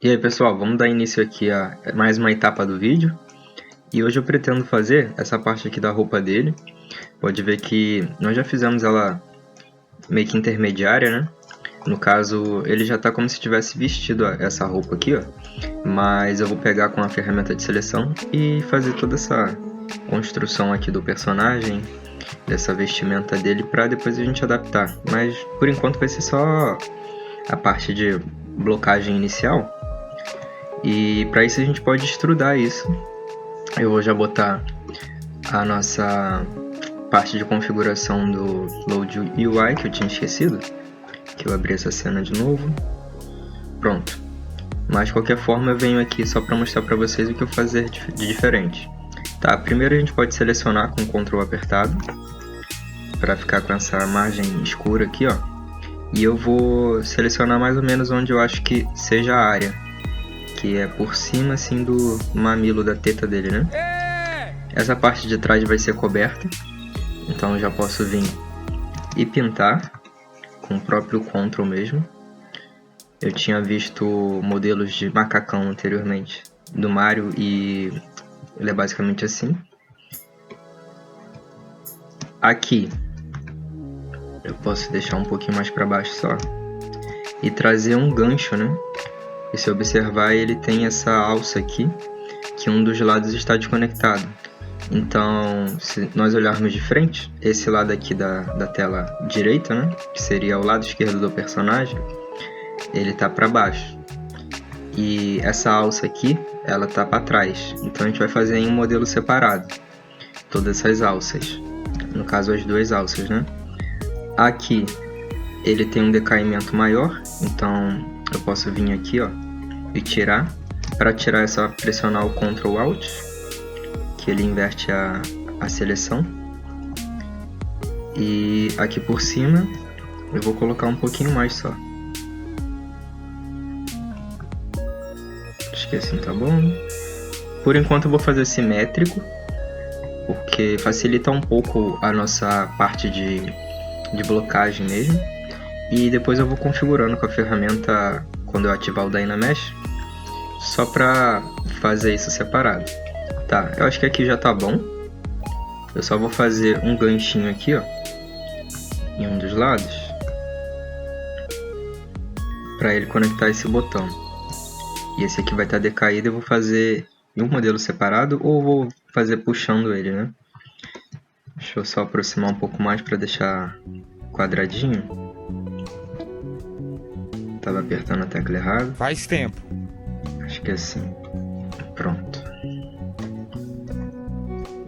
E aí pessoal, vamos dar início aqui a mais uma etapa do vídeo. E hoje eu pretendo fazer essa parte aqui da roupa dele. Pode ver que nós já fizemos ela meio que intermediária, né? No caso, ele já está como se tivesse vestido essa roupa aqui, ó. Mas eu vou pegar com a ferramenta de seleção e fazer toda essa construção aqui do personagem, dessa vestimenta dele, para depois a gente adaptar. Mas por enquanto vai ser só a parte de blocagem inicial. E para isso a gente pode extrudar isso. Eu vou já botar a nossa parte de configuração do Load UI que eu tinha esquecido, que eu abri essa cena de novo. Pronto. Mas de qualquer forma eu venho aqui só para mostrar para vocês o que eu fazer de diferente. Tá, primeiro a gente pode selecionar com o Ctrl apertado para ficar com essa margem escura aqui, ó. E eu vou selecionar mais ou menos onde eu acho que seja a área, que é por cima assim do mamilo da teta dele, né? Essa parte de trás vai ser coberta, então eu já posso vir e pintar com o próprio Ctrl mesmo. Eu tinha visto modelos de macacão anteriormente do Mario e ele é basicamente assim. Aqui eu posso deixar um pouquinho mais para baixo só e trazer um gancho, né? E se observar, ele tem essa alça aqui, que um dos lados está desconectado. Então, se nós olharmos de frente, esse lado aqui da tela direita, né, que seria o lado esquerdo do personagem, ele está para baixo. E essa alça aqui, ela está para trás. Então a gente vai fazer em um modelo separado, todas essas alças. No caso, as duas alças, né? Aqui, ele tem um decaimento maior, então eu posso vir aqui, ó, e tirar. Para tirar é só pressionar o Ctrl Alt, que ele inverte a seleção. E aqui por cima eu vou colocar um pouquinho mais só. Acho que assim tá bom. Por enquanto eu vou fazer simétrico, porque facilita um pouco a nossa parte de blocagem mesmo. E depois eu vou configurando com a ferramenta quando eu ativar o Dynamesh, só para fazer isso separado. Tá, eu acho que aqui já tá bom. Eu só vou fazer um ganchinho aqui, ó, em um dos lados, para ele conectar esse botão. E esse aqui vai estar decaído, eu vou fazer em um modelo separado ou vou fazer puxando ele, né? Deixa eu só aproximar um pouco mais para deixar quadradinho. Tava apertando a tecla errada. Faz tempo. Acho que é assim. Pronto.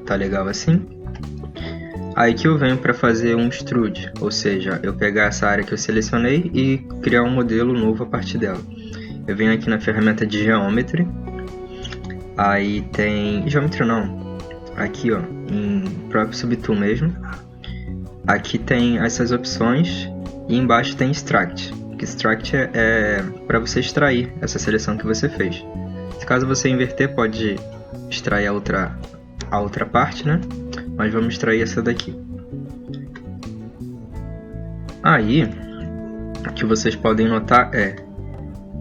Tá legal assim? Aí que eu venho para fazer um extrude, ou seja, eu pegar essa área que eu selecionei e criar um modelo novo a partir dela. Eu venho aqui na ferramenta de Geometry. Aí tem... Geometry não. Aqui, ó, em próprio Subtool mesmo. Aqui tem essas opções e embaixo tem Extract. Extract é para você extrair essa seleção que você fez. Se caso você inverter, pode extrair a outra parte, né? Mas vamos extrair essa daqui. Aí, o que vocês podem notar é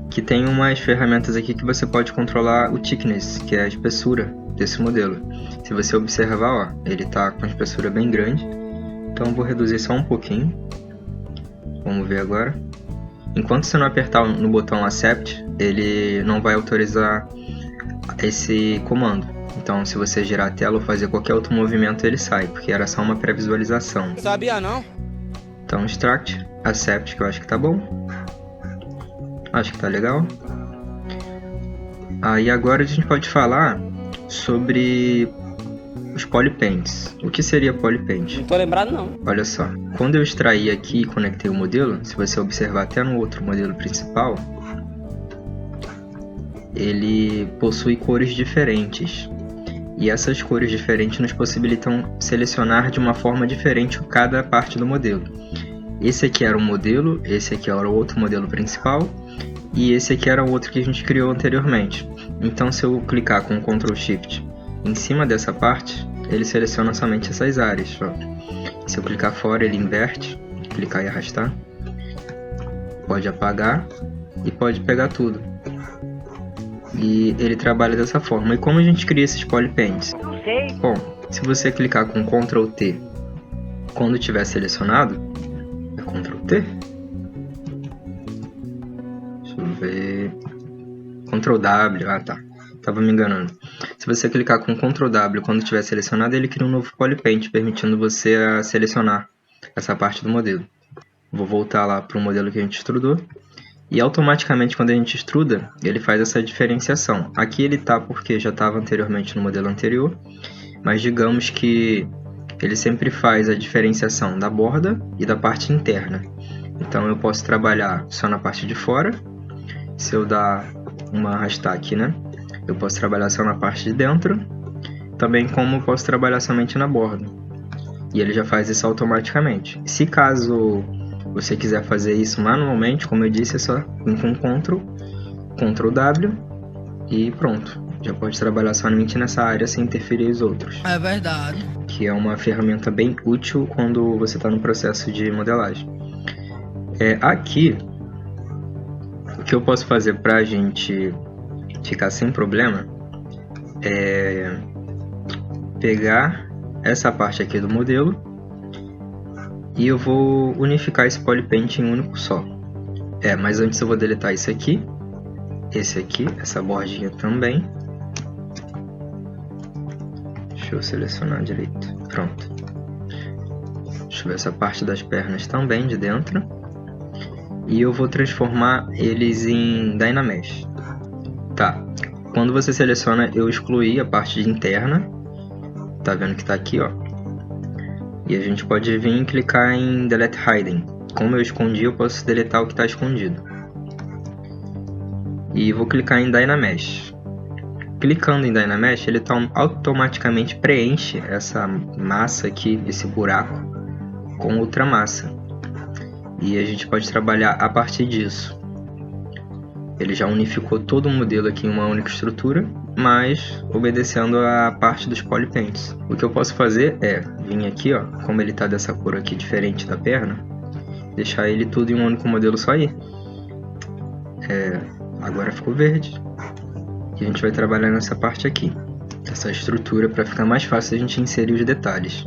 que tem umas ferramentas aqui que você pode controlar o thickness, que é a espessura desse modelo. Se você observar, ó, ele está com uma espessura bem grande. Então eu vou reduzir só um pouquinho. Vamos ver agora. Enquanto você não apertar no botão Accept, ele não vai autorizar esse comando. Então, se você girar a tela ou fazer qualquer outro movimento, ele sai, porque era só uma pré-visualização. Sabia não? Então, Extract, Accept, que eu acho que tá bom. Acho que tá legal. Aí agora a gente pode falar sobre os polypaints. O que seria polypaint? Não tô lembrado não. Olha só, quando eu extraí aqui e conectei o modelo, se você observar até no outro modelo principal, ele possui cores diferentes. E essas cores diferentes nos possibilitam selecionar de uma forma diferente cada parte do modelo. Esse aqui era um modelo, esse aqui era o outro modelo principal, e esse aqui era o outro que a gente criou anteriormente. Então se eu clicar com o Ctrl Shift em cima dessa parte, ele seleciona somente essas áreas. Ó. Se eu clicar fora, ele inverte, clicar e arrastar. Pode apagar e pode pegar tudo. E ele trabalha dessa forma. E como a gente cria esses polypaints? Não sei. Bom, se você clicar com Ctrl T quando tiver selecionado, é Ctrl T? Deixa eu ver. Ctrl W, ah tá, tava me enganando. Se você clicar com Ctrl W quando tiver selecionado, ele cria um novo polypaint, permitindo você a selecionar essa parte do modelo. Vou voltar lá para o modelo que a gente extrudou. E automaticamente, quando a gente extruda, ele faz essa diferenciação. Aqui ele está porque já estava anteriormente no modelo anterior, mas digamos que ele sempre faz a diferenciação da borda e da parte interna. Então eu posso trabalhar só na parte de fora. Se eu dar uma arrastar aqui, né? Eu posso trabalhar só na parte de dentro. Também como eu posso trabalhar somente na borda. E ele já faz isso automaticamente. Se caso você quiser fazer isso manualmente, como eu disse, é só vir com Ctrl W e pronto. Já pode trabalhar somente nessa área sem interferir os outros. É verdade. Que é uma ferramenta bem útil quando você está no processo de modelagem. Aqui, o que eu posso fazer para a gente ficar sem problema é pegar essa parte aqui do modelo e eu vou unificar esse polypaint em um único só. Mas antes eu vou deletar esse aqui, essa bordinha também. Deixa eu selecionar direito. Pronto. Deixa eu ver essa parte das pernas também de dentro. E eu vou transformar eles em Dynamesh. Tá. Quando você seleciona, eu excluí a parte interna. Tá vendo que tá aqui, ó. E a gente pode vir e clicar em Delete Hidden. Como eu escondi, eu posso deletar o que está escondido. E vou clicar em Dynamesh. Clicando em Dynamesh, ele automaticamente preenche essa massa aqui, esse buraco, com outra massa. E a gente pode trabalhar a partir disso. Ele já unificou todo o modelo aqui em uma única estrutura, mas obedecendo a parte dos polypaints. O que eu posso fazer é vir aqui, ó, como ele está dessa cor aqui diferente da perna, deixar ele tudo em um único modelo só aí. Agora ficou verde. E a gente vai trabalhar nessa parte aqui, essa estrutura, para ficar mais fácil a gente inserir os detalhes.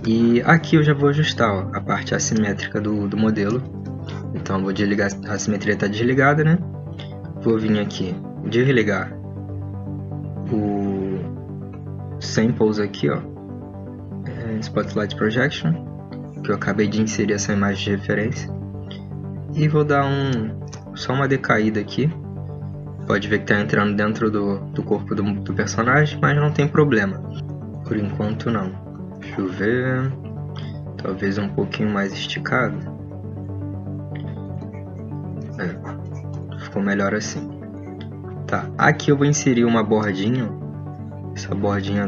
E aqui eu já vou ajustar, ó, a parte assimétrica do modelo. Então eu vou desligar, a simetria está desligada, né? Vou vir aqui, desligar o Samples aqui, ó, Spotlight Projection, que eu acabei de inserir essa imagem de referência. E vou dar só uma decaída aqui. Pode ver que está entrando dentro do corpo do personagem, mas não tem problema. Por enquanto não. Deixa eu ver. Talvez um pouquinho mais esticado. Ficou melhor assim. Tá, aqui eu vou inserir uma bordinha. Essa bordinha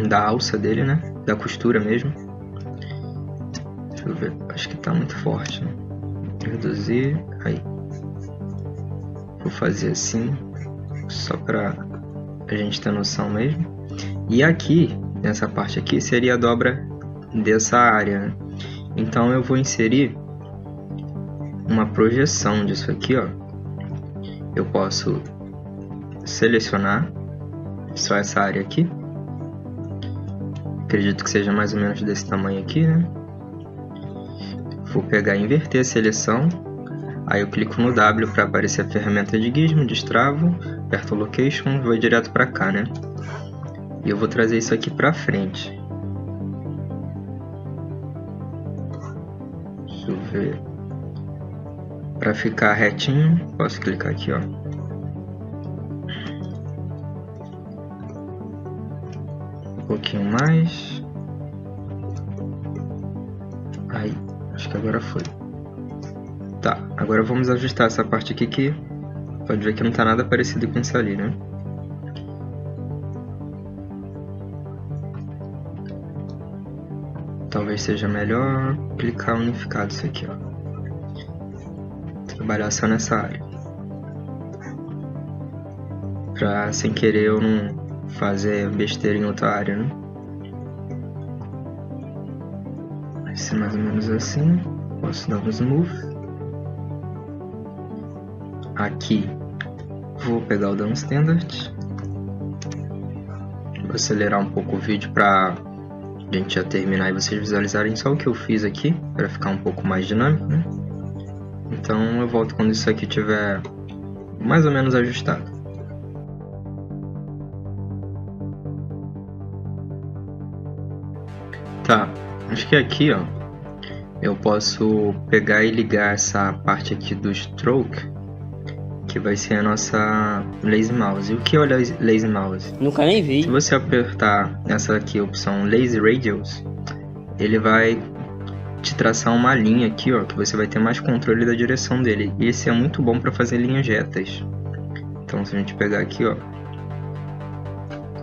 da alça dele, né? Da costura mesmo. Deixa eu ver, acho que tá muito forte, né? Reduzir, aí. Vou fazer assim, só pra a gente ter noção mesmo. E aqui, nessa parte aqui, seria a dobra dessa área, né? Então eu vou inserir uma projeção disso aqui, ó. Eu posso selecionar só essa área aqui. Acredito que seja mais ou menos desse tamanho aqui, né? Vou pegar e inverter a seleção. Aí eu clico no W para aparecer a ferramenta de Gizmo, destravo, aperto o Location, vou direto para cá, né? E eu vou trazer isso aqui para frente. Deixa eu ver. Para ficar retinho, posso clicar aqui, ó. Um pouquinho mais. Aí, acho que agora foi. Tá, agora vamos ajustar essa parte aqui que pode ver que não tá nada parecido com isso ali, né? Talvez seja melhor clicar unificado isso aqui, ó. Trabalhar só nessa área. Pra, sem querer, eu não fazer besteira em outra área, né? Vai ser mais ou menos assim. Posso dar um smooth. Aqui Vou pegar o dano standard. Vou acelerar um pouco o vídeo para a gente já terminar e vocês visualizarem só o que eu fiz aqui, para ficar um pouco mais dinâmico, né? Então eu volto quando isso aqui estiver mais ou menos ajustado. Tá, acho que aqui, ó, eu posso pegar e ligar essa parte aqui do stroke, que vai ser a nossa lazy mouse. E o que é o lazy mouse? Nunca nem vi. Se você apertar essa aqui, opção lazy radius, ele vai te traçar uma linha aqui, ó, que você vai ter mais controle da direção dele. E esse é muito bom para fazer linhas retas. Então, se a gente pegar aqui, ó,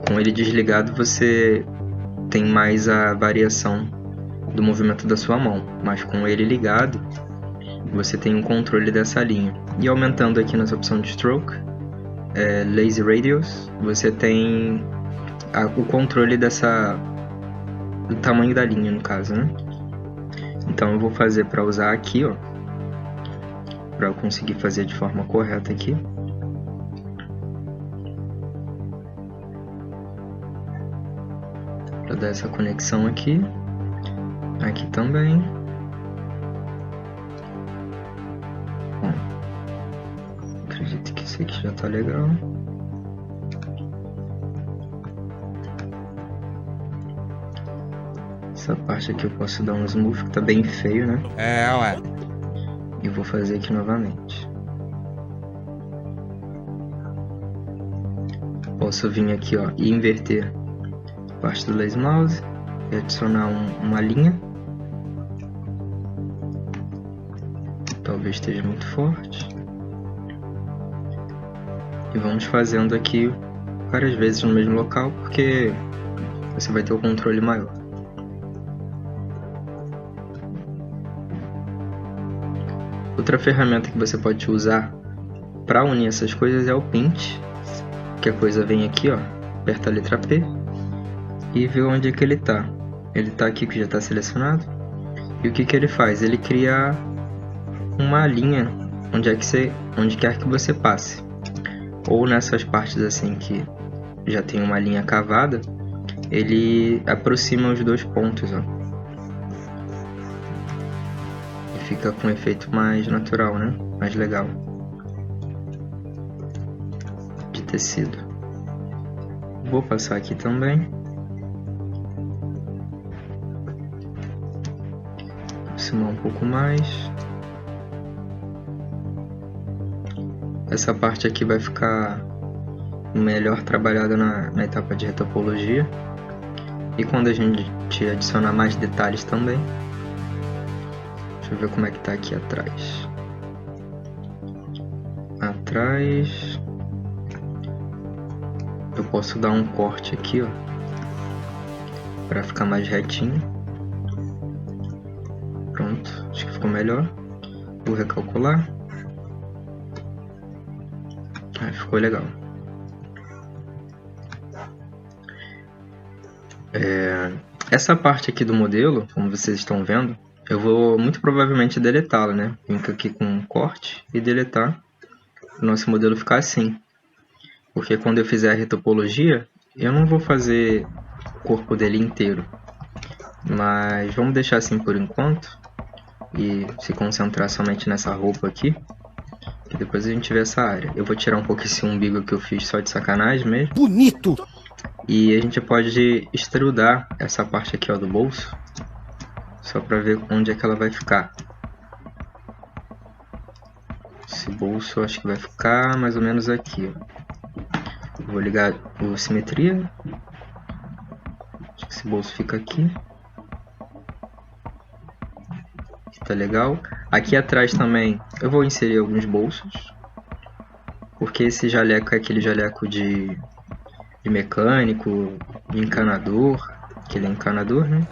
com ele desligado, você tem mais a variação do movimento da sua mão, mas com ele ligado, você tem um controle dessa linha. E aumentando aqui nessa opção de stroke, lazy radius, você tem o controle do tamanho da linha, no caso, né? Então eu vou fazer para usar aqui, ó, para eu conseguir fazer de forma correta aqui. Para dar essa conexão aqui, aqui também. Bom, acredito que isso aqui já tá legal. Essa parte aqui eu posso dar um smooth, que tá bem feio, né? Ué. E vou fazer aqui novamente. Posso vir aqui, ó, e inverter a parte do lazy mouse e adicionar uma linha. Talvez esteja muito forte. E vamos fazendo aqui várias vezes no mesmo local, porque você vai ter o controle maior. Outra ferramenta que você pode usar para unir essas coisas é o Paint, que a coisa vem aqui, ó, aperta a letra P e vê onde é que ele tá. Ele tá aqui, que já está selecionado. E o que que ele faz? Ele cria uma linha onde quer que você passe. Ou nessas partes assim que já tem uma linha cavada, ele aproxima os dois pontos, ó. Fica com um efeito mais natural, né? Mais legal de tecido. Vou passar aqui também. Aproximar um pouco mais. Essa parte aqui vai ficar melhor trabalhada na etapa de retopologia. E quando a gente adicionar mais detalhes também. Deixa eu ver como é que tá aqui atrás. Atrás eu posso dar um corte aqui, ó, para ficar mais retinho. Pronto, acho que ficou melhor. Vou recalcular. Ficou legal. Essa parte aqui do modelo, como vocês estão vendo, eu vou muito provavelmente deletá-la, né? Vim aqui com um corte e deletar. O nosso modelo ficar assim. Porque quando eu fizer a retopologia, eu não vou fazer o corpo dele inteiro. Mas vamos deixar assim por enquanto. E se concentrar somente nessa roupa aqui. E depois a gente vê essa área. Eu vou tirar um pouco esse umbigo que eu fiz só de sacanagem mesmo. Bonito! E a gente pode extrudar essa parte aqui, ó, do bolso. Só para ver onde é que ela vai ficar. Esse bolso eu acho que vai ficar mais ou menos aqui, ó. Vou ligar o simetria. Acho que esse bolso fica aqui. Tá legal. Aqui atrás também eu vou inserir alguns bolsos. Porque esse jaleco é aquele jaleco de mecânico, de encanador. Aquele encanador, né?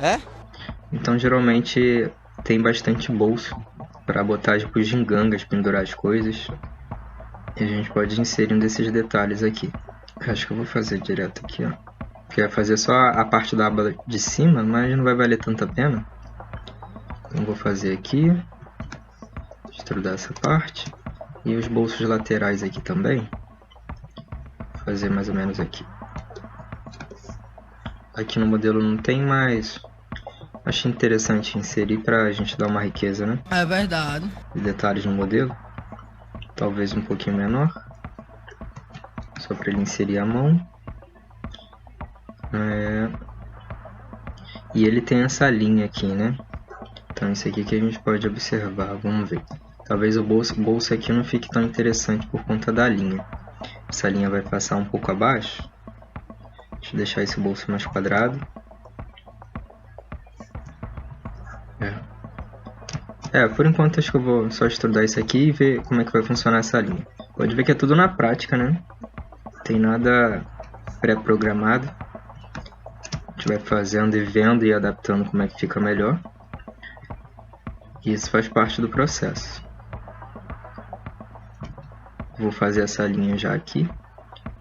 Então geralmente tem bastante bolso para botar tipo gingangas, pendurar as coisas. E a gente pode inserir um desses detalhes aqui. Acho que eu vou fazer direto aqui, ó. Porque vai fazer só a parte da aba de cima, mas não vai valer tanta pena. Então vou fazer aqui. Extrudar essa parte. E os bolsos laterais aqui também. fazer mais ou menos aqui. Aqui no modelo não tem, mas acho interessante inserir pra gente dar uma riqueza, né? É verdade. De detalhes no modelo. Talvez um pouquinho menor. Só para ele inserir a mão. E ele tem essa linha aqui, né? Então isso aqui que a gente pode observar. Vamos ver. Talvez o bolso aqui não fique tão interessante por conta da linha. Essa linha vai passar um pouco abaixo. Deixa eu deixar esse bolso mais quadrado. Por enquanto acho que eu vou só estudar isso aqui e ver como é que vai funcionar essa linha. Pode ver que é tudo na prática, né? Não tem nada pré-programado. A gente vai fazendo e vendo e adaptando como é que fica melhor. E isso faz parte do processo. Vou fazer essa linha já aqui,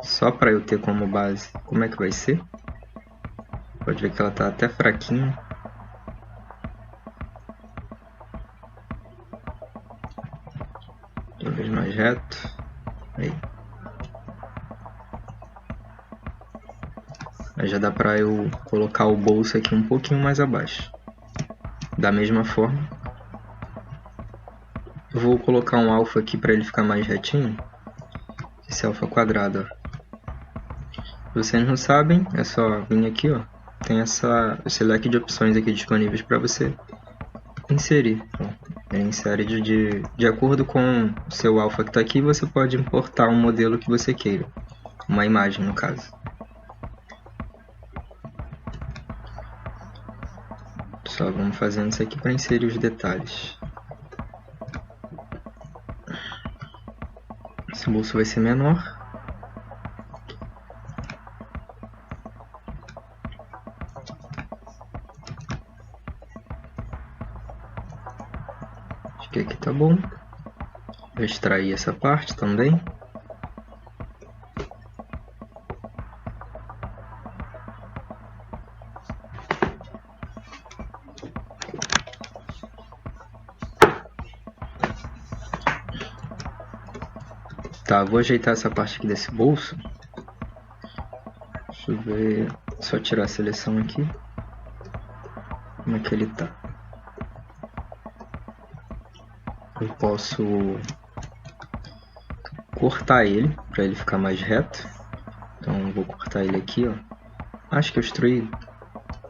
só para eu ter como base como é que vai ser. Pode ver que ela está até fraquinha. Talvez mais reto. Aí já dá para eu colocar o bolso aqui um pouquinho mais abaixo. Da mesma forma, eu vou colocar um alfa aqui para ele ficar mais retinho. Esse alfa quadrado, ó. Se vocês não sabem, é só vir aqui, ó. Tem esse leque de opções aqui disponíveis para você inserir. Ele insere de acordo com o seu alfa que está aqui, você pode importar um modelo que você queira. Uma imagem, no caso. Só vamos fazendo isso aqui para inserir os detalhes. Esse bolso vai ser menor. Acho que aqui tá bom. Vou extrair essa parte também. Tá, vou ajeitar essa parte aqui desse bolso. Deixa eu ver, só tirar a seleção aqui. Como é que ele tá? Eu posso cortar ele para ele ficar mais reto. Então vou cortar ele aqui, ó. Acho que eu extruí.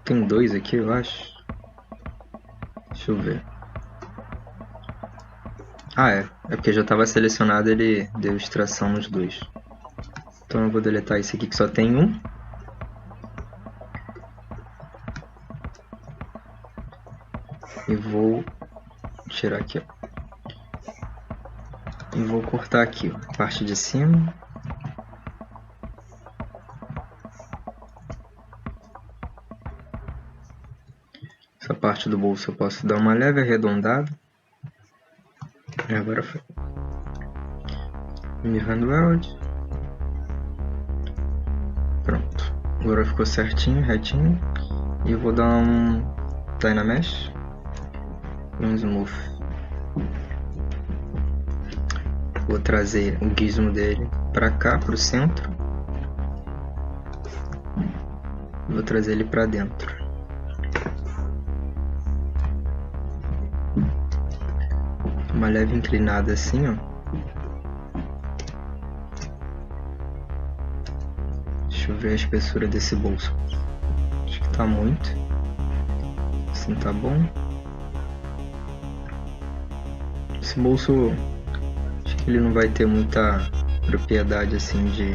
Tem dois aqui, eu acho. Deixa eu ver. É porque já estava selecionado, ele deu extração nos dois. Então eu vou deletar esse aqui que só tem um. E vou tirar aqui, ó. E vou cortar aqui, ó, a parte de cima. Essa parte do bolso eu posso dar uma leve arredondada. E agora foi. Mirror Weld. Pronto. Agora ficou certinho, retinho. E eu vou dar um Dynamesh e um Smooth. Vou trazer o gizmo dele para cá, para o centro. Vou trazer ele para dentro. Uma leve inclinada assim, ó. Deixa eu ver a espessura desse bolso. Acho que tá muito. Assim tá bom. Esse bolso, acho que ele não vai ter muita propriedade assim de...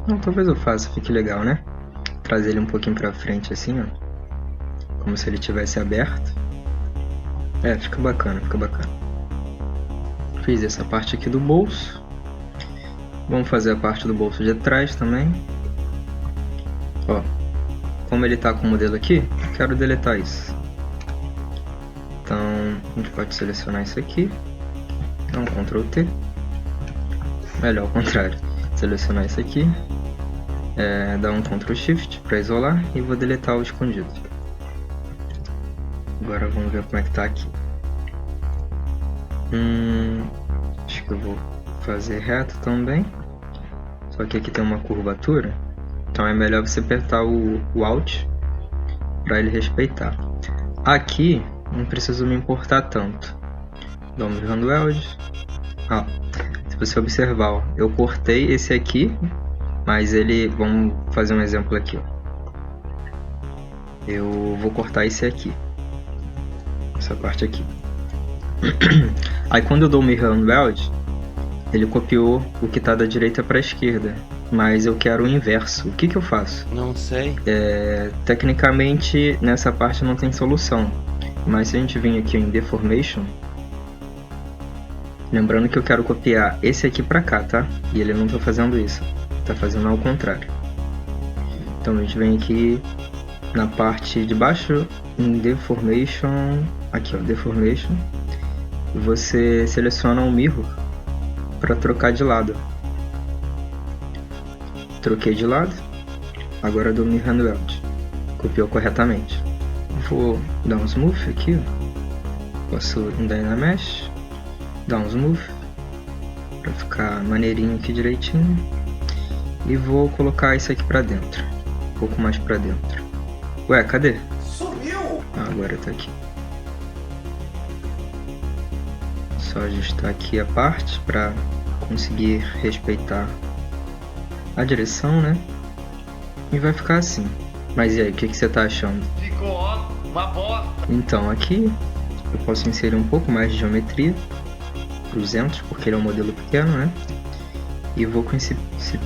Não, talvez eu faça, fique legal, né? Trazer ele um pouquinho pra frente assim, ó. Como se ele tivesse aberto. Fica bacana, fica bacana. Fiz essa parte aqui do bolso. Vamos fazer a parte do bolso de trás também. Ó, como ele tá com o modelo aqui, quero deletar isso. Então, a gente pode selecionar isso aqui. Dá um Ctrl T. Melhor, ao contrário. Selecionar isso aqui. Dar um Ctrl Shift para isolar e vou deletar o escondido. Agora vamos ver como é que tá aqui. Acho que eu vou fazer reto também. Só que aqui tem uma curvatura, então é melhor você apertar o Alt para ele respeitar. Aqui não preciso me importar tanto. Vamos handweld. Se você observar, ó, eu cortei esse aqui, mas ele, vamos fazer um exemplo aqui, ó. Eu vou cortar esse aqui, essa parte aqui. Aí quando eu dou o mirror handweld, ele copiou o que está da direita para a esquerda, mas eu quero o inverso. O que que eu faço? Não sei. Tecnicamente nessa parte não tem solução, mas se a gente vir aqui em Deformation, lembrando que eu quero copiar esse aqui para cá, tá? E ele não está fazendo isso, está fazendo ao contrário. Então a gente vem aqui na parte de baixo em Deformation, aqui ó, Deformation, e você seleciona um Mirror para trocar de lado. Troquei de lado, agora dou Mirror handweld, copiou corretamente. Vou dar um Smooth aqui, ó. Posso ir na Mesh, dar um Smooth para ficar maneirinho aqui direitinho, e vou colocar isso aqui para dentro, um pouco mais para dentro. Ué, cadê? Sumiu! Agora tá aqui. Só ajustar aqui a parte para conseguir respeitar a direção, né? E vai ficar assim. Mas e aí, o que você tá achando? Ficou ó, uma bosta! Então aqui eu posso inserir um pouco mais de geometria, 200, porque ele é um modelo pequeno, né? E vou com esse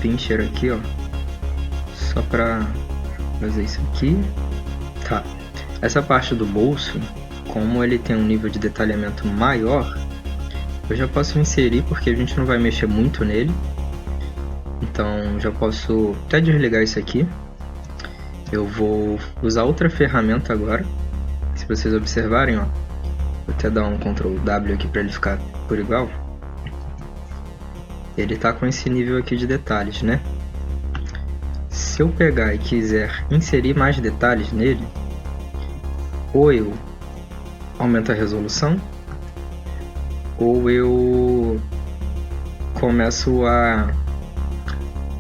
pincher aqui, ó, só para fazer isso aqui. Tá, essa parte do bolso, como ele tem um nível de detalhamento maior, eu já posso inserir porque a gente não vai mexer muito nele. Então já posso até desligar isso aqui. Eu vou usar outra ferramenta agora. Se vocês observarem, ó, vou até dar um Ctrl W aqui para ele ficar por igual. Ele tá com esse nível aqui de detalhes, né? Se eu pegar e quiser inserir mais detalhes nele, ou eu aumento a resolução, ou eu começo a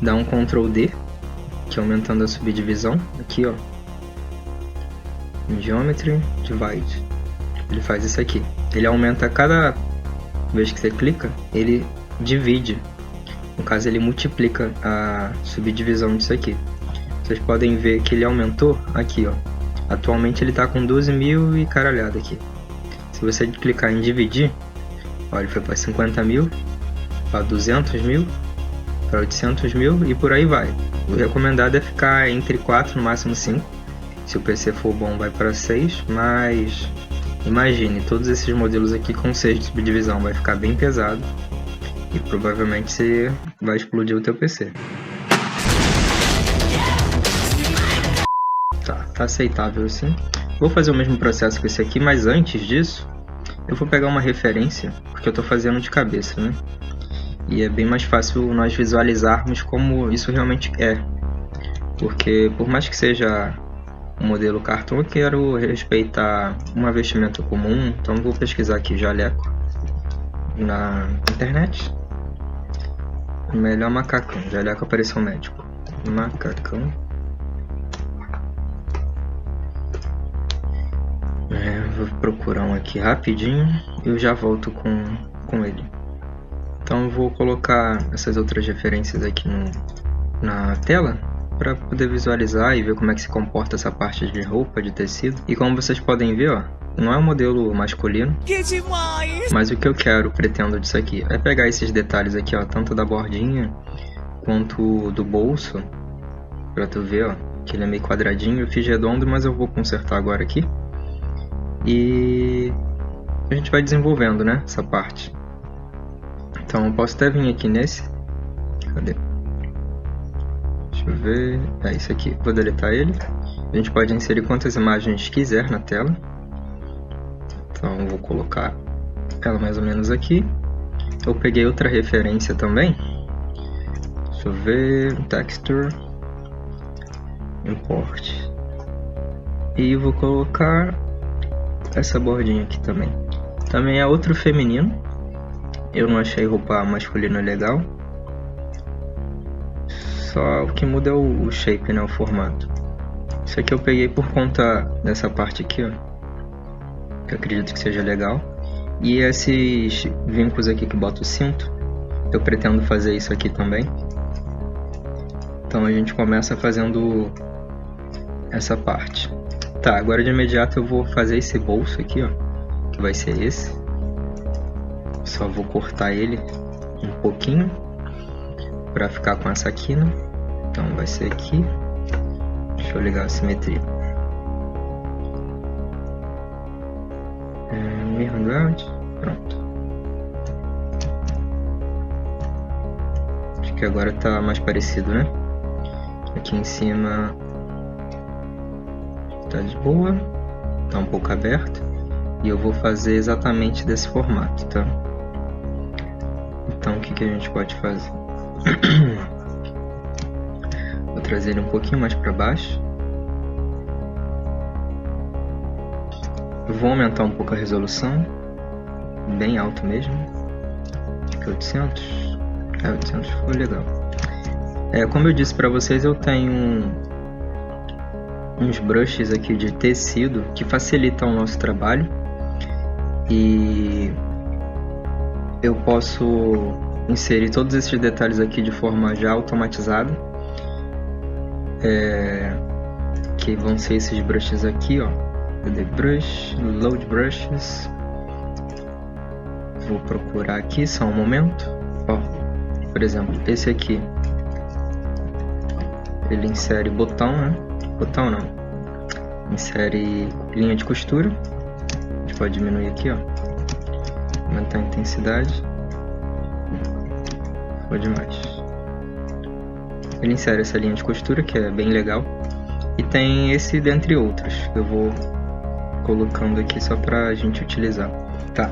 dar um Ctrl D, que é aumentando a subdivisão, aqui ó, em Geometry, Divide, ele faz isso aqui, ele aumenta cada vez que você clica, ele divide, no caso ele multiplica a subdivisão disso aqui. Vocês podem ver que ele aumentou aqui ó, atualmente ele está com 12.000 e caralhada aqui. Se você clicar em dividir, ó, ele foi para 50.000, para 200.000, para 800.000 e por aí vai. O recomendado é ficar entre 4, no máximo 5. Se o PC for bom vai para 6, mas imagine, todos esses modelos aqui com 6 de subdivisão vai ficar bem pesado e provavelmente você vai explodir o teu PC. Tá aceitável assim. Vou fazer o mesmo processo com esse aqui, mas antes disso eu vou pegar uma referência, porque eu estou fazendo de cabeça, né? E é bem mais fácil nós visualizarmos como isso realmente é. Porque por mais que seja um modelo cartoon, eu quero respeitar uma vestimenta comum, então vou pesquisar aqui jaleco na internet. Melhor macacão, jaleco apareceu médico. Macacão. Vou procurar um aqui rapidinho e eu já volto com ele. Então eu vou colocar essas outras referências aqui na tela para poder visualizar e ver como é que se comporta essa parte de roupa, de tecido. E como vocês podem ver, ó, não é um modelo masculino. Que demais! Mas o que eu pretendo disso aqui é pegar esses detalhes aqui, ó, tanto da bordinha quanto do bolso, para tu ver, ó, que ele é meio quadradinho. Eu fiz redondo, mas eu vou consertar agora aqui. E a gente vai desenvolvendo, né, essa parte. Então eu posso até vir aqui nesse. Cadê? Deixa eu ver. É isso aqui. Vou deletar ele. A gente pode inserir quantas imagens quiser na tela. Então eu vou colocar ela mais ou menos aqui. Eu peguei outra referência também. Deixa eu ver. Texture. Import. E vou colocar essa bordinha aqui também. Também é outro feminino. Eu não achei roupa masculina legal. Só o que muda é o shape, né, o formato. Isso aqui eu peguei por conta dessa parte aqui, ó, que eu acredito que seja legal. E esses vincos aqui que bota o cinto, eu pretendo fazer isso aqui também. Então a gente começa fazendo essa parte. Tá, agora de imediato eu vou fazer esse bolso aqui, ó, que vai ser esse. Só vou cortar ele um pouquinho para ficar com essa quina. Então vai ser aqui. Deixa eu ligar a simetria. Mirror. Pronto. Acho que agora tá mais parecido, né? Aqui em cima tá de boa, tá um pouco aberto, e eu vou fazer exatamente desse formato, tá? Então o que a gente pode fazer? Vou trazer ele um pouquinho mais para baixo. Eu vou aumentar um pouco a resolução, bem alto mesmo. Acho que 800. 800 ficou legal. Como eu disse para vocês, eu tenho uns brushes aqui de tecido que facilitam o nosso trabalho, e eu posso inserir todos esses detalhes aqui de forma já automatizada, que vão ser esses brushes aqui, ó, the brush, load brushes. Vou procurar aqui só um momento, ó, por exemplo, esse aqui, ele insere botão, né? Botão não, insere linha de costura. A gente pode diminuir aqui, ó, aumentar a intensidade. Foi demais. Ele insere essa linha de costura, que é bem legal, e tem esse dentre outros que eu vou colocando aqui só pra gente utilizar. Tá,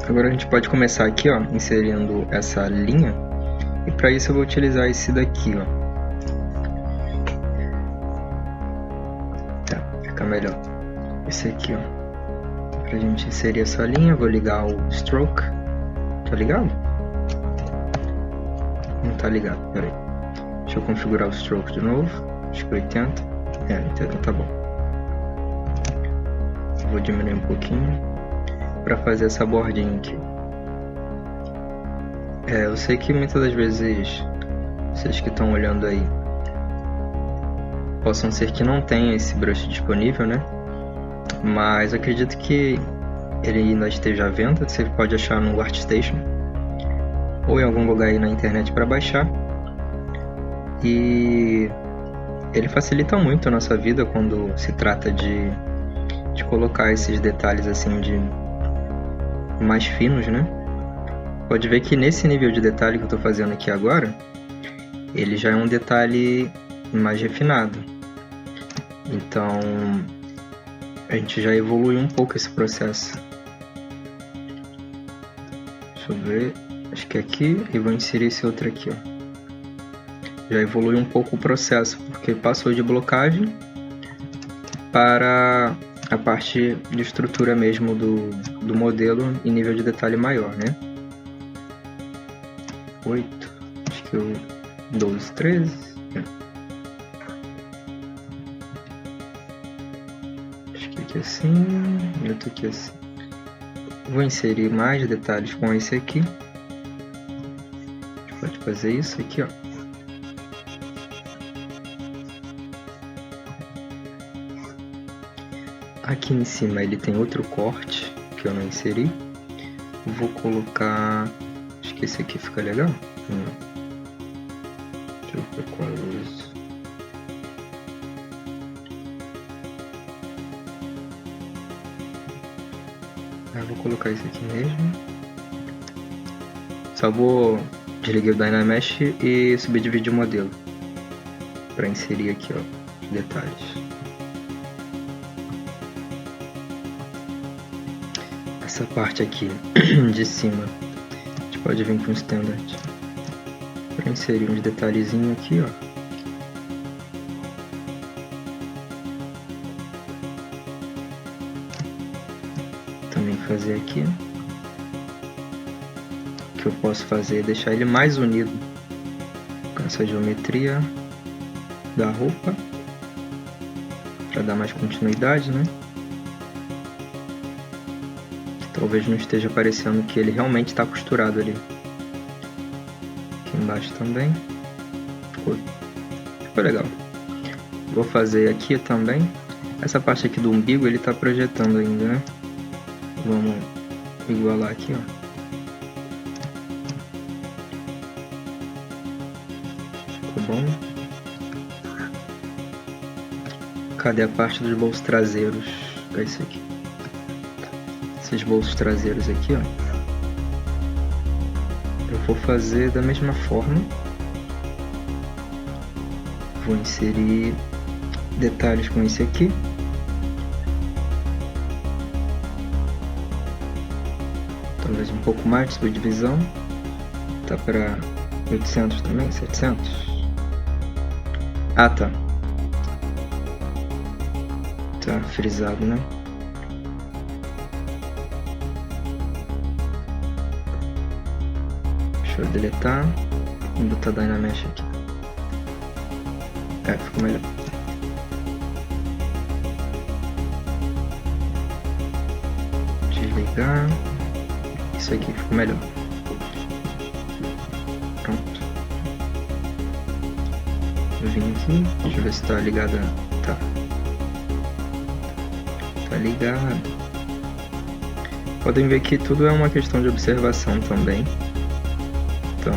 agora a gente pode começar aqui, ó, inserindo essa linha, e para isso eu vou utilizar esse daqui, ó. Melhor esse aqui, ó, pra gente inserir essa linha. Vou ligar o stroke. Tá ligado? Não tá ligado, peraí, deixa eu configurar o stroke de novo. Acho que 80, 80 tá bom. Vou diminuir um pouquinho pra fazer essa bordinha aqui. Eu sei que muitas das vezes vocês que estão olhando aí possam ser que não tenha esse brush disponível, né? Mas acredito que ele ainda esteja à venda. Você pode achar no ArtStation ou em algum lugar aí na internet para baixar. E ele facilita muito a nossa vida quando se trata de colocar esses detalhes assim de mais finos, né? Pode ver que nesse nível de detalhe que eu estou fazendo aqui agora, ele já é um detalhe mais refinado. Então a gente já evoluiu um pouco esse processo. Deixa eu ver, acho que é aqui, e vou inserir esse outro aqui, ó. Já evoluiu um pouco o processo, porque passou de blocagem para a parte de estrutura mesmo do modelo em nível de detalhe maior, né? 8, acho que o 12, 13. Aqui assim, e outro aqui assim. Vou inserir mais detalhes com esse aqui. A gente pode fazer isso aqui, ó. Aqui em cima ele tem outro corte que eu não inseri. Vou colocar, acho que esse aqui fica legal. Deixa eu ver qual luz. Vou colocar isso aqui mesmo. Só vou desligar o Dynamesh e subdividir o modelo para inserir aqui, ó, os detalhes. Essa parte aqui de cima a gente pode vir com o standard para inserir uns detalhezinhos aqui, ó. Fazer aqui, o que eu posso fazer é deixar ele mais unido com essa geometria da roupa, para dar mais continuidade, né? Talvez não esteja parecendo que ele realmente está costurado ali. Aqui embaixo também. Ficou legal. Vou fazer aqui também. Essa parte aqui do umbigo ele está projetando ainda, né? Vamos igualar aqui, ó. Ficou bom. Cadê a parte dos bolsos traseiros? É isso aqui. Esses bolsos traseiros aqui, ó. Eu vou fazer da mesma forma. Vou inserir detalhes com esse aqui. Talvez um pouco mais de subdivisão. Tá para 800 também, 700. Ah, tá. Tá frisado, né? Deixa eu deletar. Vou botar Dynamesh aqui. Ficou melhor. Desligar. Isso aqui ficou melhor. Pronto. Eu vim aqui. Deixa eu ver se tá ligada. Tá. Tá ligado. Podem ver que tudo é uma questão de observação também. Então,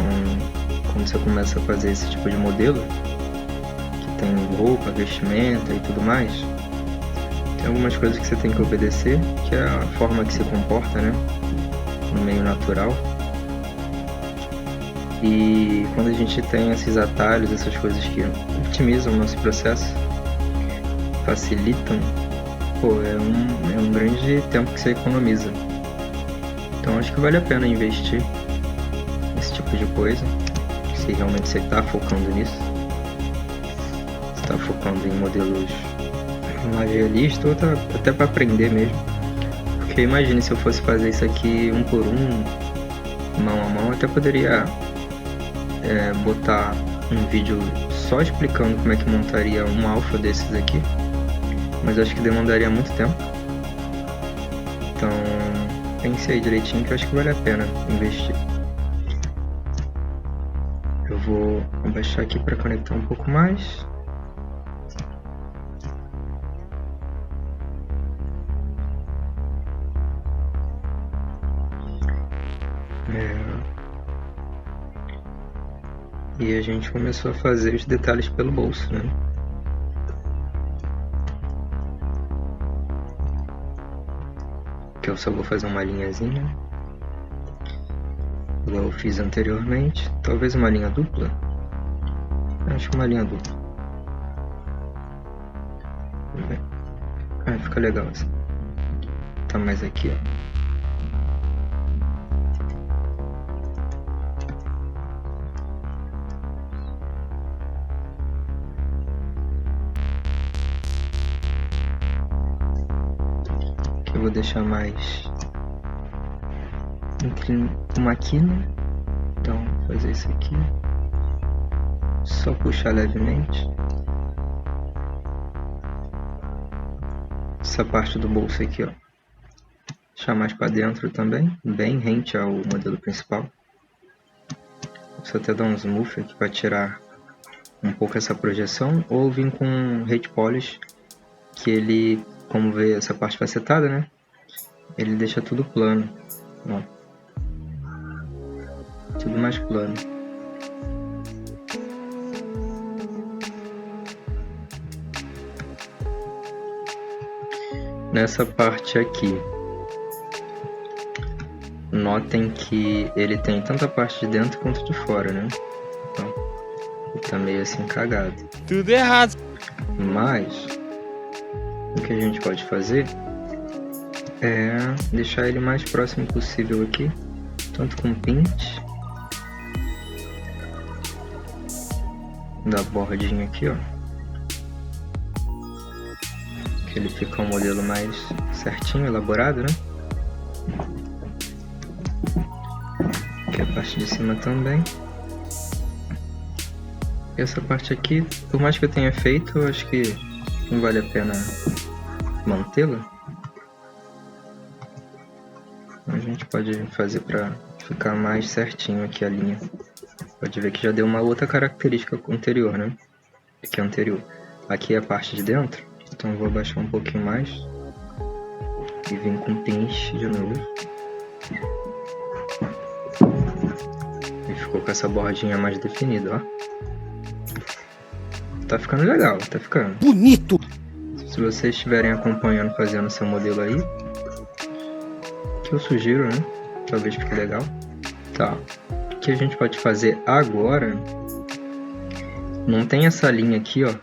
quando você começa a fazer esse tipo de modelo, que tem roupa, vestimenta e tudo mais, tem algumas coisas que você tem que obedecer, que é a forma que se comporta, né, no meio natural. E quando a gente tem esses atalhos, essas coisas que otimizam o nosso processo, facilitam, é um grande tempo que você economiza. Então acho que vale a pena investir nesse tipo de coisa, se realmente você está focando nisso. Você está focando em modelos mais realistas, ou até para aprender mesmo. Porque imagine se eu fosse fazer isso aqui um por um, mão a mão, eu até poderia botar um vídeo só explicando como é que montaria um alfa desses aqui, mas acho que demandaria muito tempo. Então pense aí direitinho, que eu acho que vale a pena investir. Eu vou abaixar aqui para conectar um pouco mais. E a gente começou a fazer os detalhes pelo bolso, né? Que eu só vou fazer uma linhazinha, igual eu fiz anteriormente. Talvez uma linha dupla. Acho que uma linha dupla. Fica legal assim. Tá mais aqui, ó. Eu vou deixar mais uma quina, então vou fazer isso aqui, só puxar levemente. Essa parte do bolso aqui, ó, deixar mais para dentro também, bem rente ao modelo principal. Só até dar um smooth aqui para tirar um pouco essa projeção, ou vir com Hate Polish, que ele, como vê essa parte facetada, né? Ele deixa tudo plano, ó. Tudo mais plano. Nessa parte aqui, notem que ele tem tanto a parte de dentro quanto de fora, né? Então, ele tá meio assim cagado. Tudo errado. Mas o que a gente pode fazer é deixar ele mais próximo possível aqui, tanto com pinch da bordinha aqui, ó, que ele fica um modelo mais certinho, elaborado, né? Aqui a parte de cima também. Essa parte aqui, por mais que eu tenha feito, eu acho que não vale a pena mantê-la. A gente pode fazer para ficar mais certinho aqui a linha. Pode ver que já deu uma outra característica anterior, né? Aqui é anterior. Aqui é a parte de dentro, então eu vou abaixar um pouquinho mais e vim com pinch de novo. E ficou com essa bordinha mais definida, ó. Tá ficando legal, tá ficando bonito. Se vocês estiverem acompanhando, fazendo seu modelo aí, que eu sugiro, né? Talvez fique legal. Tá. O que a gente pode fazer agora? Não tem essa linha aqui, ó.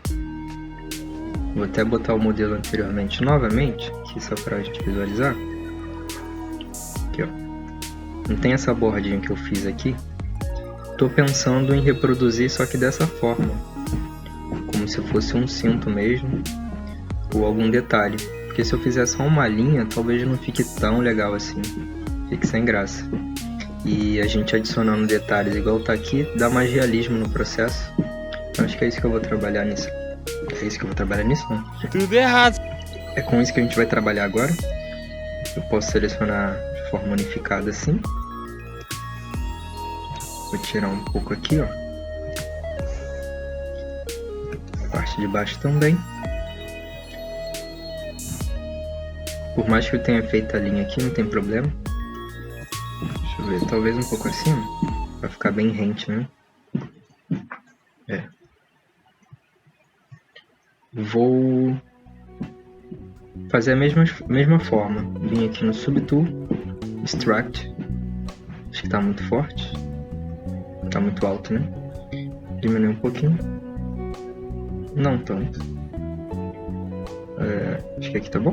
Vou até botar o modelo anteriormente novamente, aqui só pra gente visualizar. Aqui, ó. Não tem essa bordinha que eu fiz aqui. Tô pensando em reproduzir só que dessa forma, como se fosse um cinto mesmo, ou algum detalhe. Porque se eu fizer só uma linha, talvez não fique tão legal assim, fique sem graça. E a gente adicionando detalhes igual tá aqui, dá mais realismo no processo. Então acho que é isso que eu vou trabalhar nisso. É isso que eu vou trabalhar nisso, não? Tudo errado. É com isso que a gente vai trabalhar agora. Eu posso selecionar de forma unificada assim. Vou tirar um pouco aqui, ó. A parte de baixo também. Por mais que eu tenha feito a linha aqui, não tem problema. Deixa eu ver, talvez um pouco acima, pra ficar bem rente, né? É. Vou fazer a mesma forma. Vim aqui no Subtool, Extract. Acho que tá muito forte. Tá muito alto, né? Diminuir um pouquinho. Não tanto. Acho que aqui tá bom.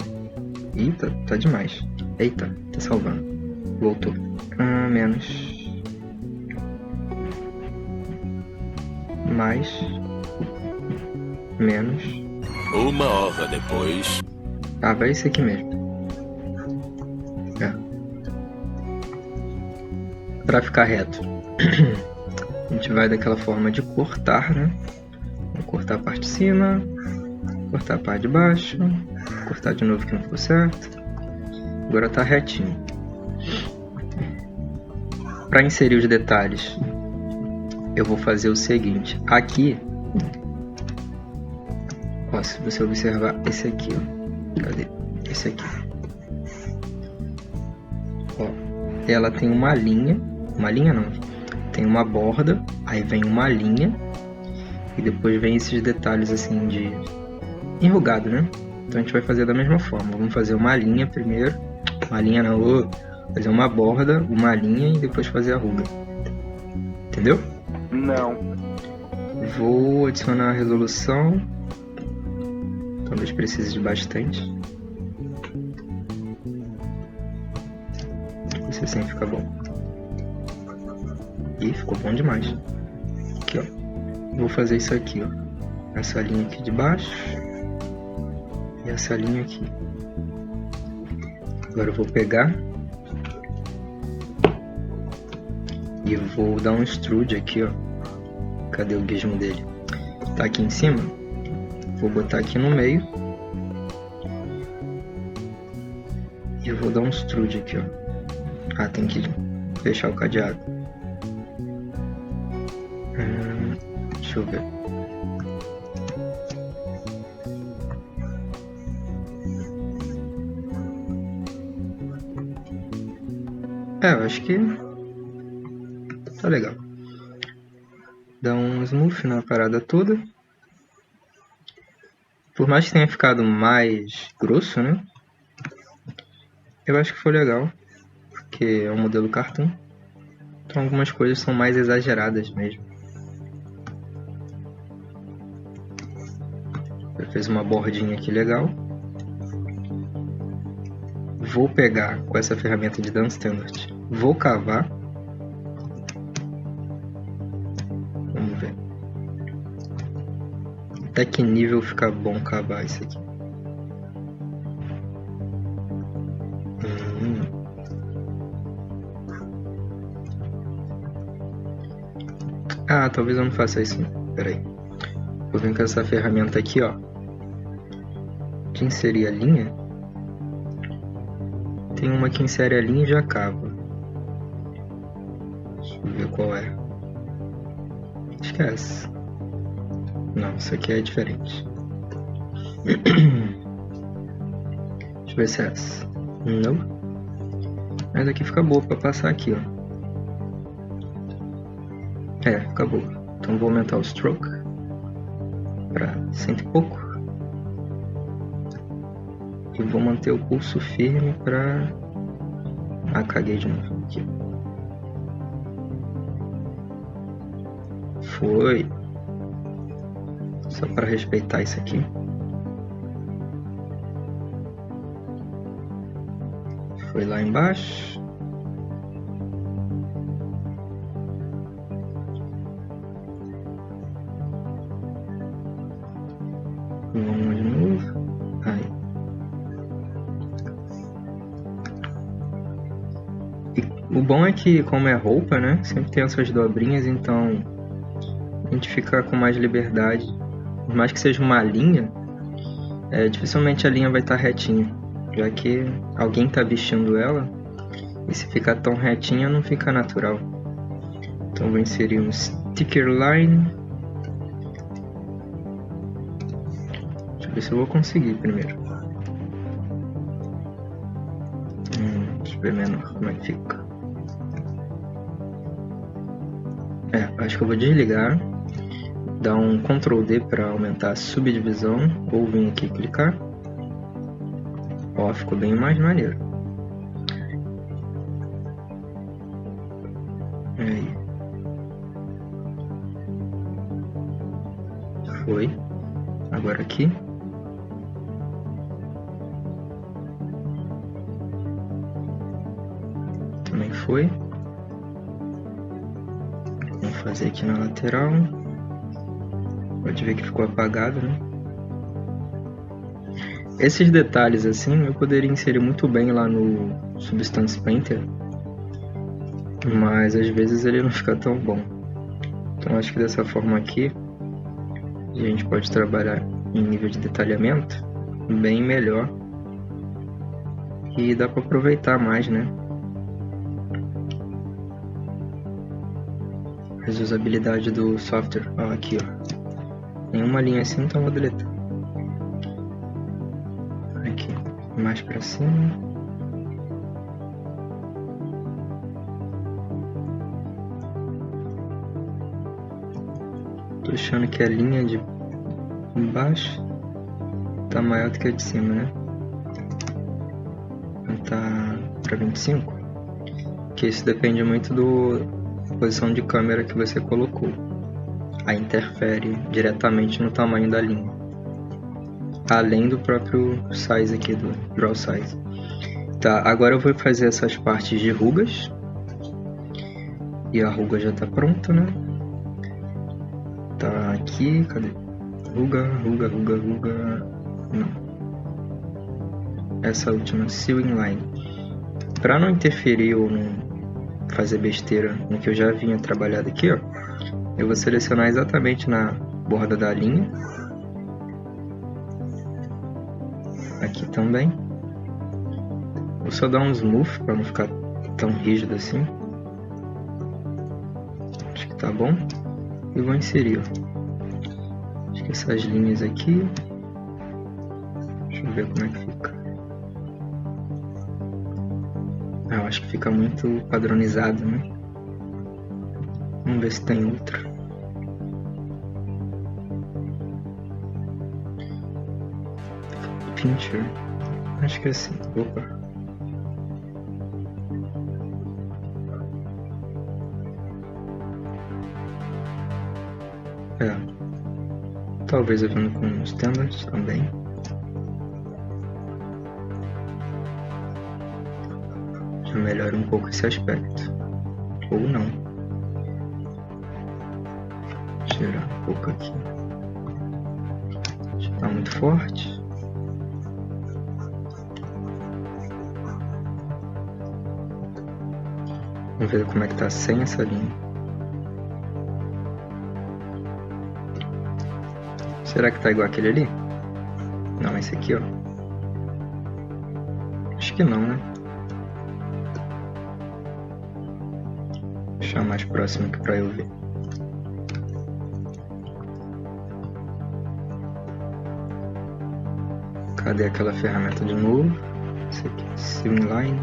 Ih, tá demais. Eita, tá salvando. Voltou. Menos. Mais. Menos. 1 hora depois. Vai esse aqui mesmo. Pra ficar reto, a gente vai daquela forma de cortar, né? Vou cortar a parte de cima, cortar a parte de baixo, cortar de novo que não ficou certo. Agora tá retinho. Para inserir os detalhes, eu vou fazer o seguinte. Aqui, ó, se você observar esse aqui, ó. Cadê? Esse aqui. Ó, ela tem uma linha não, tem uma borda, aí vem uma linha e depois vem esses detalhes assim de enrugado, né? Então a gente vai fazer da mesma forma. Vamos fazer uma linha primeiro, uma linha não, fazer uma borda, uma linha e depois fazer a ruga. Entendeu? Não. Vou adicionar a resolução. Talvez precise de bastante. Esse assim fica bom. E ficou bom demais. Aqui, ó. Vou fazer isso aqui, ó. Essa linha aqui de baixo. E essa linha aqui. Agora eu vou pegar. E vou dar um extrude aqui, ó. Cadê o gizmo dele? Tá aqui em cima. Vou botar aqui no meio. E eu vou dar um extrude aqui, ó. Tem que fechar o cadeado. Deixa eu ver. Eu acho que tá legal. Dá um smooth na parada toda. Por mais que tenha ficado mais grosso, né? Eu acho que foi legal. Porque é um modelo cartoon. Então algumas coisas são mais exageradas mesmo. Eu fiz uma bordinha aqui legal. Vou pegar com essa ferramenta de Dance Standard. Vou cavar. Vamos ver. Até que nível fica bom cavar isso aqui. Talvez eu não faça isso. Pera aí. Vou vir com essa ferramenta aqui, ó. De inserir a linha. Tem uma que insere a linha e já acaba. Deixa eu ver qual é. Acho que é essa. Não, isso aqui é diferente. Deixa eu ver se é essa. Não. Mas aqui fica boa pra passar aqui, ó. É, fica boa. Então vou aumentar o stroke pra 100 e pouco. E vou manter o pulso firme pra... Ah, caguei de novo aqui. Foi. Só para respeitar isso aqui. Foi lá embaixo. Vamos de novo. Aí. E o bom é que, como é roupa, né? Sempre tem essas dobrinhas, então a gente fica com mais liberdade. Por mais que seja uma linha, dificilmente a linha vai estar retinha, já que alguém está vestindo ela, e se ficar tão retinha não fica natural. Então vou inserir um sticker line. Deixa eu ver se eu vou conseguir primeiro. Deixa eu ver menor como é que fica. Acho que eu vou desligar. Dar um Ctrl D para aumentar a subdivisão, ou vir aqui e clicar. Ó, ficou bem mais maneiro. Aí. Foi. Agora aqui. Também foi. Vamos fazer aqui na lateral. Pode ver que ficou apagado, né? Esses detalhes assim eu poderia inserir muito bem lá no Substance Painter, mas às vezes ele não fica tão bom. Então acho que dessa forma aqui a gente pode trabalhar em nível de detalhamento bem melhor e dá para aproveitar mais, né? A usabilidade do software. Ó, aqui, ó. Nenhuma linha assim, então vou deletar. Aqui, mais pra cima. Tô achando que a linha de baixo tá maior do que a de cima, né? Tá pra 25. Que isso depende muito da posição de câmera que você colocou. Aí interfere diretamente no tamanho da linha, além do próprio size aqui do draw size. Tá, agora eu vou fazer essas partes de rugas, e a ruga já tá pronta, né? Tá aqui, cadê? Ruga, não. Essa última, sewing line. Para não interferir ou não fazer besteira no que eu já vinha trabalhado aqui, ó, eu vou selecionar exatamente na borda da linha. Aqui também. Vou só dar um smooth para não ficar tão rígido assim. Acho que tá bom. E vou inserir, ó. Acho que essas linhas aqui. Deixa eu ver como é que fica. Eu acho que fica muito padronizado, né? Vamos ver se tem outra. Pincher. Acho que é assim. Opa. Talvez eu venha com standard também. Já melhora um pouco esse aspecto. Ou não. Tirar um pouco aqui. Já tá muito forte. Vamos ver como é que tá sem essa linha. Será que tá igual aquele ali? Não, esse aqui, ó. Acho que não, né? Vou deixar mais próximo aqui pra eu ver. Cadê aquela ferramenta de novo? Esse aqui, Simline.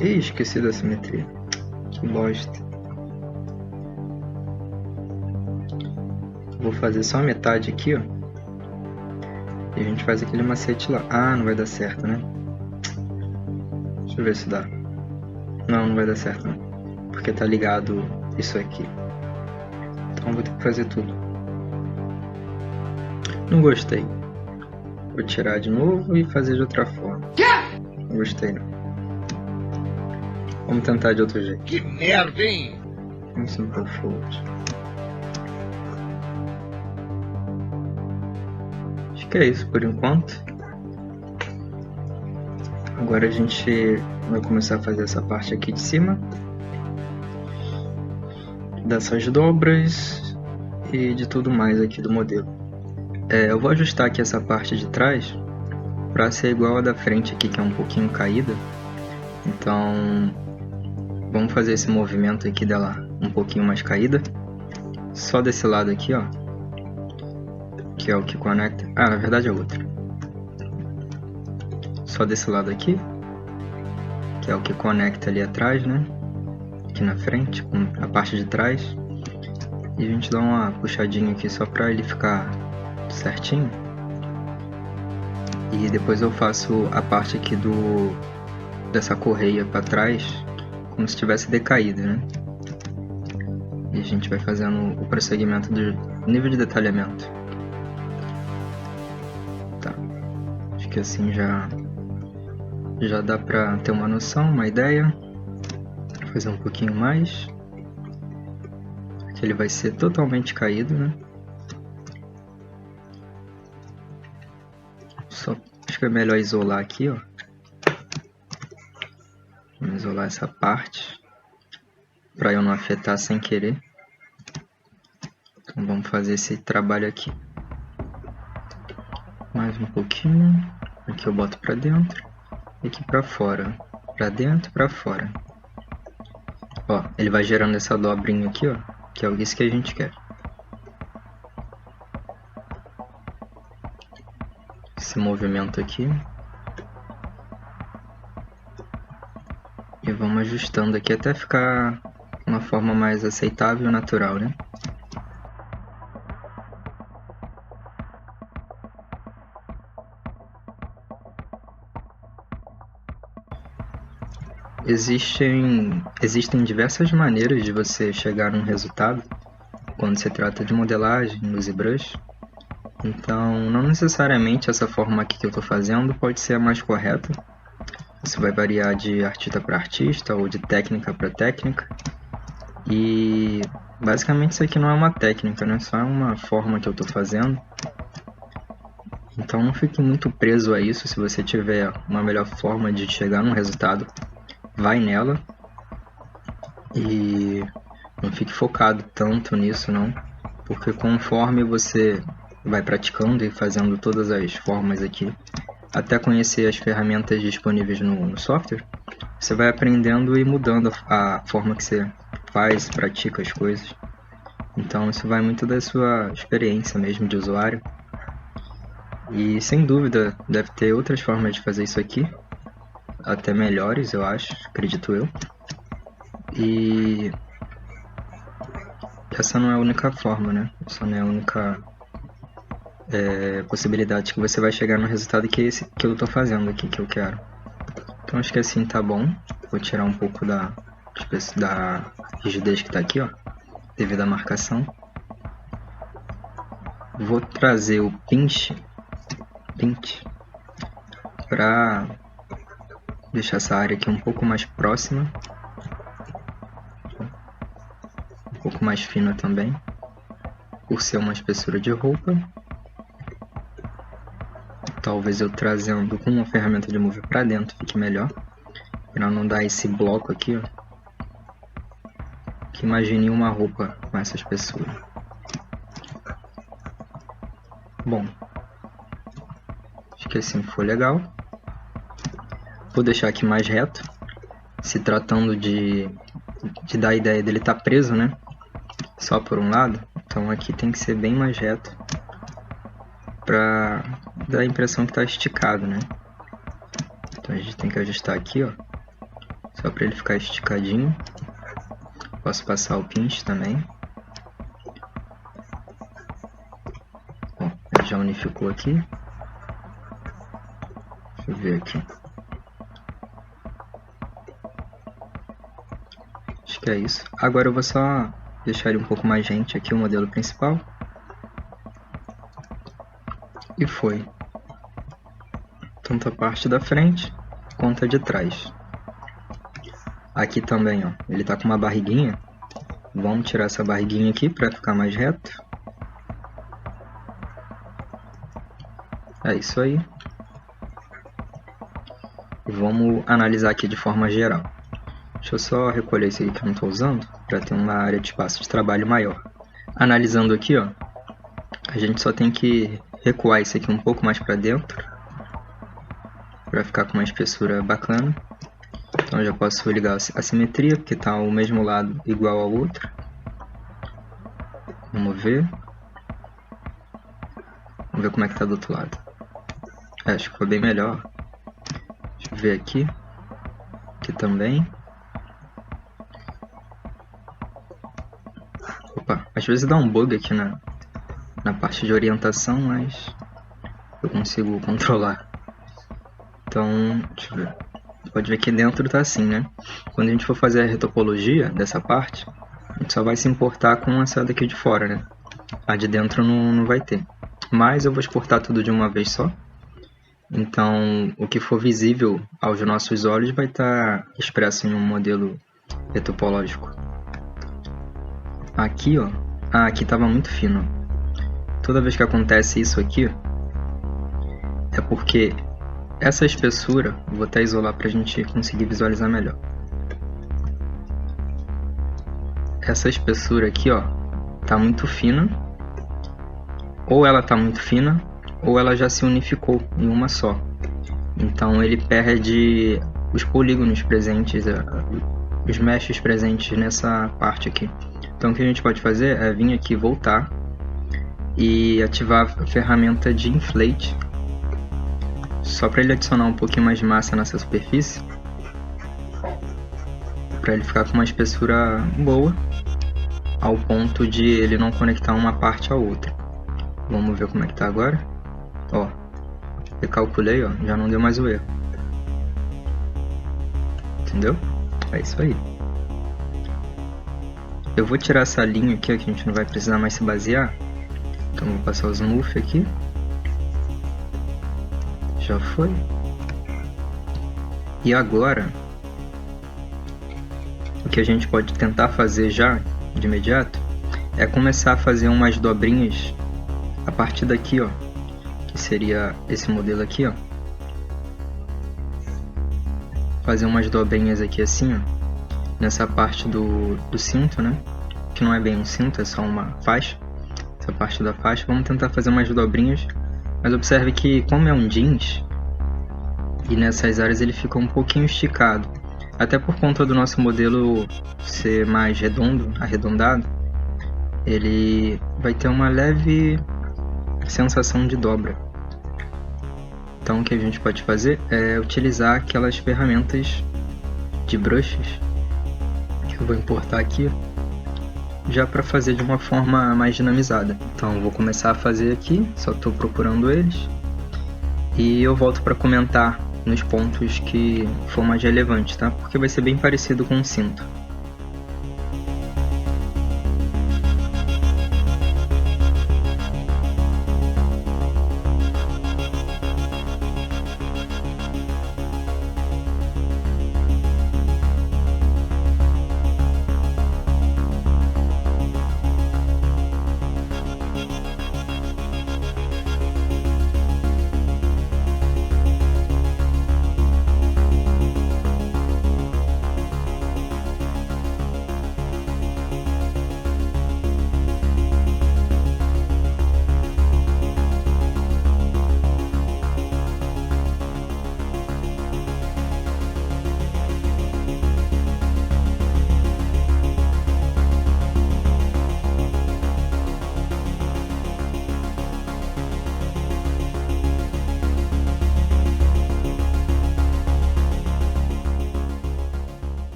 Ih, esqueci da simetria. Que bosta. Vou fazer só a metade aqui, ó. E a gente faz aquele macete lá. Ah, não vai dar certo, né? Deixa eu ver se dá. Não, não vai dar certo, não. Porque tá ligado isso aqui. Então vou ter que fazer tudo. Não gostei. Vou tirar de novo e fazer de outra forma. Não gostei, não. Vamos tentar de outro jeito. Que merda, hein? Simple Fold. Acho que é isso por enquanto. Agora a gente vai começar a fazer essa parte aqui de cima. Dessas dobras e de tudo mais aqui do modelo. Eu vou ajustar aqui essa parte de trás para ser igual a da frente aqui, que é um pouquinho caída. Então vamos fazer esse movimento aqui dela um pouquinho mais caída. Só desse lado aqui, ó. Que é o que conecta... Ah, na verdade é outro. Só desse lado aqui. Que é o que conecta ali atrás, né? Aqui na frente, com a parte de trás. E a gente dá uma puxadinha aqui só pra ele ficar certinho. E depois eu faço a parte aqui dessa correia pra trás, como se tivesse decaído, né? E a gente vai fazendo o prosseguimento do nível de detalhamento. Tá. Acho que assim já dá pra ter uma noção, uma ideia. Vou fazer um pouquinho mais. Aqui ele vai ser totalmente caído, né? Só acho que é melhor isolar aqui, ó. Vamos isolar essa parte para eu não afetar sem querer. Então vamos fazer esse trabalho aqui. Mais um pouquinho. Aqui eu boto para dentro e aqui para fora. Para dentro, para fora. Ó, ele vai gerando essa dobrinha aqui, ó, que é isso que a gente quer. Esse movimento aqui. E vamos ajustando aqui até ficar uma forma mais aceitável e natural, né? Existem diversas maneiras de você chegar num resultado quando se trata de modelagem no ZBrush. Então, não necessariamente essa forma aqui que eu estou fazendo pode ser a mais correta. Isso vai variar de artista para artista ou de técnica para técnica. E basicamente isso aqui não é uma técnica, né? Só é uma forma que eu estou fazendo. Então não fique muito preso a isso. Se você tiver uma melhor forma de chegar num resultado, vai nela. E não fique focado tanto nisso, não. Porque conforme você vai praticando e fazendo todas as formas aqui, até conhecer as ferramentas disponíveis no software, você vai aprendendo e mudando a forma que você faz, pratica as coisas. Então isso vai muito da sua experiência mesmo de usuário. E sem dúvida deve ter outras formas de fazer isso aqui, até melhores, eu acho, acredito eu. E essa não é a única forma, né? Essa não é a única possibilidade que você vai chegar no resultado que é esse que eu tô fazendo aqui, que eu quero. Então acho que assim tá bom. Vou tirar um pouco da rigidez que tá aqui, ó, devido à marcação. Vou trazer o pinch para deixar essa área aqui um pouco mais próxima, um pouco mais fina também, por ser uma espessura de roupa. talvez eu trazendo com uma ferramenta de Move para dentro fique melhor, para não dar esse bloco aqui, ó. Que imagine uma roupa com essa espessura. Bom, acho que assim ficou legal. Vou deixar aqui mais reto, se tratando de dar a ideia dele estar preso, né? Só por um lado, então aqui tem que ser bem mais reto para dar a impressão que está esticado, né? Então a gente tem que ajustar aqui, ó, só para ele ficar esticadinho. Posso passar o pinch também. Bom, ele já unificou aqui. Deixa eu ver aqui. Acho que é isso. Agora eu vou só deixar ele um pouco mais rente aqui, o modelo principal. E foi. Tanto a parte da frente quanto a de trás. Aqui também, ó, ele tá com uma barriguinha. Vamos tirar essa barriguinha aqui para ficar mais reto. É isso aí. Vamos analisar aqui de forma geral. Deixa eu só recolher isso aqui que eu não estou usando, para ter uma área de espaço de trabalho maior. Analisando aqui, ó, a gente só tem que recuar isso aqui um pouco mais para dentro, para ficar com uma espessura bacana. Então eu já posso ligar a simetria, porque está o mesmo lado igual ao outro. Vamos ver. Vamos ver como é que está do outro lado. Acho que ficou bem melhor. Deixa eu ver aqui. Aqui também. Opa, às vezes dá um bug aqui na parte de orientação, mas eu consigo controlar. Então, deixa eu ver. Pode ver que dentro tá assim, né? Quando a gente for fazer a retopologia dessa parte, a gente só vai se importar com essa daqui de fora, né? A de dentro não vai ter. Mas eu vou exportar tudo de uma vez só. Então, o que for visível aos nossos olhos vai estar expresso em um modelo retopológico. Aqui, ó. Ah, aqui tava muito fino. Toda vez que acontece isso aqui, é porque essa espessura, vou até isolar para a gente conseguir visualizar melhor. Essa espessura aqui, ó, tá muito fina. Ou ela tá muito fina, ou ela já se unificou em uma só. Então ele perde os polígonos presentes, os meshes presentes nessa parte aqui. Então o que a gente pode fazer é vir aqui, voltar e ativar a ferramenta de inflate. Só para ele adicionar um pouquinho mais de massa nessa superfície, para ele ficar com uma espessura boa, ao ponto de ele não conectar uma parte à outra. Vamos ver como é que tá agora. Ó, recalculei, ó, já não deu mais o erro. Entendeu? É isso aí. Eu vou tirar essa linha aqui, ó, que a gente não vai precisar mais se basear. Então vou passar o smooth aqui. Já foi. E agora, o que a gente pode tentar fazer já, de imediato, é começar a fazer umas dobrinhas a partir daqui, ó, que seria esse modelo aqui, ó. Fazer umas dobrinhas aqui assim, ó, nessa parte do cinto, né, que não é bem um cinto, é só uma faixa. Essa parte da faixa, vamos tentar fazer umas dobrinhas. Mas observe que, como é um jeans, e nessas áreas ele fica um pouquinho esticado, até por conta do nosso modelo ser mais redondo, arredondado, ele vai ter uma leve sensação de dobra. Então o que a gente pode fazer é utilizar aquelas ferramentas de brushes, que eu vou importar aqui, já para fazer de uma forma mais dinamizada. Então eu vou começar a fazer aqui, só estou procurando eles, e eu volto para comentar nos pontos que for mais relevante, tá? Porque vai ser bem parecido com o cinto.